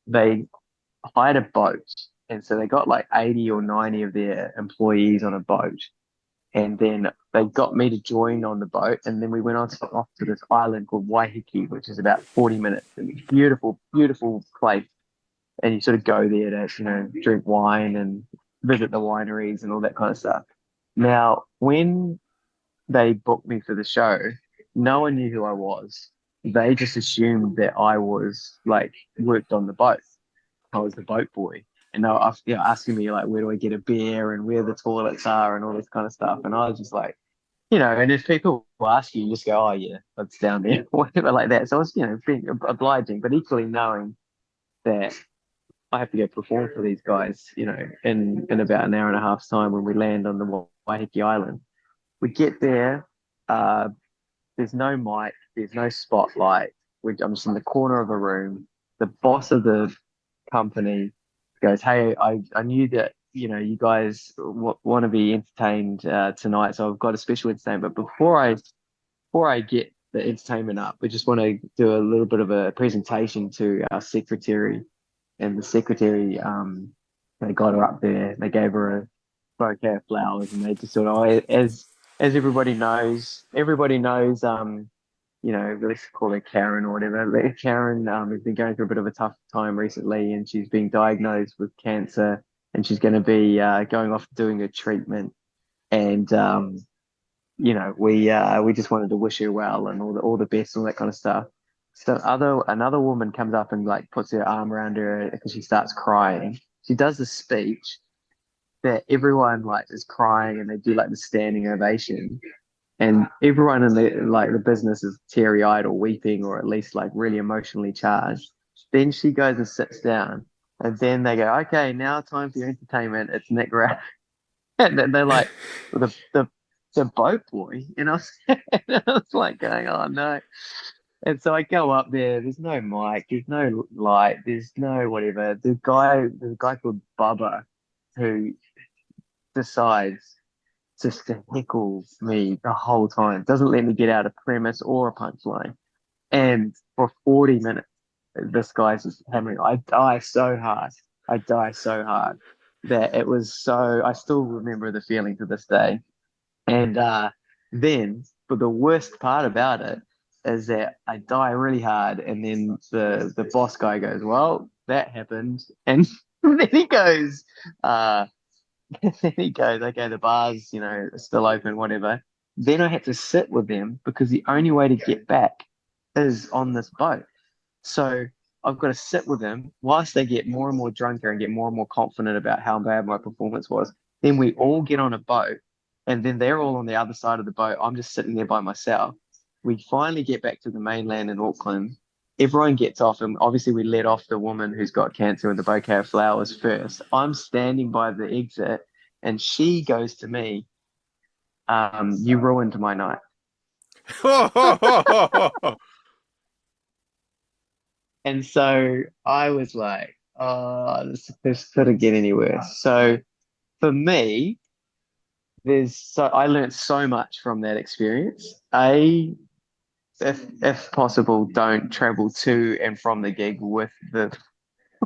they hired a boat, and so they got like 80 or 90 of their employees on a boat, and then they got me to join on the boat, and then we went off to this island called Waiheke, which is about 40 minutes. And beautiful, beautiful place, and you sort of go there to drink wine and visit the wineries and all that kind of stuff. Now, when they booked me for the show, no one knew who I was. They just assumed that I was like worked on the boat. I was the boat boy. And they were asking me like, where do I get a beer and where the toilets are and all this kind of stuff. And I was just like, and if people ask you, you just go, oh yeah, it's down there, whatever like that. So I was, being obliging, but equally knowing that I have to go perform for these guys, in about an hour and a half's time when we land on the Waiheke Island. We get there, uh, there's no mic, there's no spotlight. I'm just in the corner of a room. The boss of the company goes, "Hey, I knew that you guys want to be entertained tonight, so I've got a special entertainment. But before I get the entertainment up, we just want to do a little bit of a presentation to our secretary." And the secretary, they got her up there. They gave her a bouquet of flowers, and they just sort of, as everybody knows, let's call her Karen or whatever. Karen has been going through a bit of a tough time recently, and she's been diagnosed with cancer, and she's going to be going off doing a treatment. And we just wanted to wish her well and all the best, and all that kind of stuff. So another woman comes up and like puts her arm around her because she starts crying. She does the speech that everyone like is crying, and they do like the standing ovation, and everyone in the business is teary eyed or weeping or at least like really emotionally charged. Then she goes and sits down, and then they go, "Okay, now time for your entertainment. It's Nick Rado." And then they're like, the boat boy, and I was like going, "Oh no." And so I go up there. There's no mic. There's no light. There's no whatever. There's a guy called Bubba who decides just to heckle me the whole time. Doesn't let me get out a premise or a punchline. And for 40 minutes, this guy's just hammering. I die so hard. I die so hard that it was so. I still remember the feeling to this day. And then, but the worst part about it is that I die really hard, and then the boss guy goes, "Well, that happened," and then he goes, uh, then he goes, "Okay, the bar's still open, whatever." Then I had to sit with them because the only way to get back is on this boat. So I've got to sit with them whilst they get more and more drunker and get more and more confident about how bad my performance was. Then we all get on a boat, and then they're all on the other side of the boat. I'm just sitting there by myself. We finally get back to the mainland in Auckland. Everyone gets off, and obviously we let off the woman who's got cancer and the bouquet of flowers first. I'm standing by the exit, and she goes to me, "You ruined my night." And so I was like, "Oh, this couldn't get any worse." So for me, I learned so much from that experience. If possible, don't travel to and from the gig with the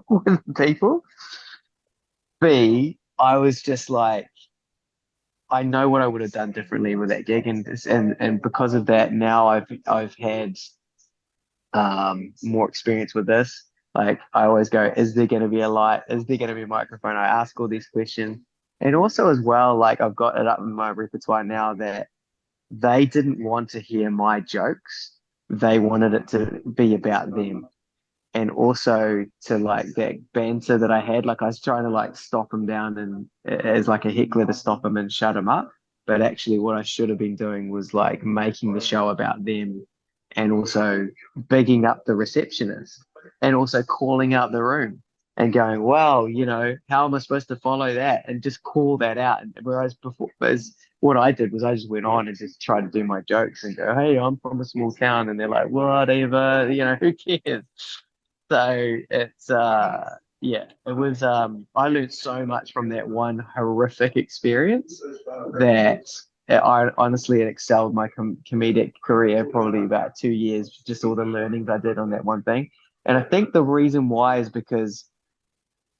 with people. B, I was just like, I know what I would have done differently with that gig, and because of that, now I've had more experience with this. Like I always go, is there going to be a light? Is there going to be a microphone? I ask all these questions, and also as well, like I've got it up in my repertoire now that they didn't want to hear my jokes. They wanted it to be about them. And also to like that banter that I had, like I was trying to like stop him down and as like a heckler to stop him and shut him up. But actually what I should have been doing was like making the show about them and also bigging up the receptionist and also calling out the room and going, well, how am I supposed to follow that? And just call that out. And whereas before, whereas what I did was I just went on and just tried to do my jokes and go, hey, I'm from a small town. And they're like, whatever, who cares? So it's yeah, it was I learned so much from that one horrific experience that I honestly it excelled my comedic career probably about 2 years, just all the learnings I did on that one thing. And I think the reason why is because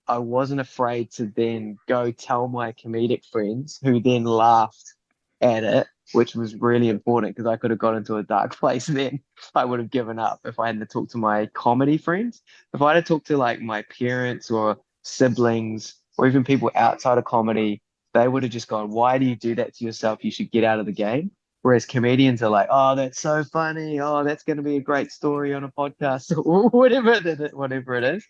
I wasn't afraid to then go tell my comedic friends who then laughed at it, which was really important because I could have got into a dark place then. I would have given up if I hadn't talked to my comedy friends. If I had talked to like my parents or siblings or even people outside of comedy, they would have just gone, "Why do you do that to yourself? You should get out of the game." Whereas comedians are like, "Oh, that's so funny. Oh, that's going to be a great story on a podcast," or whatever it is.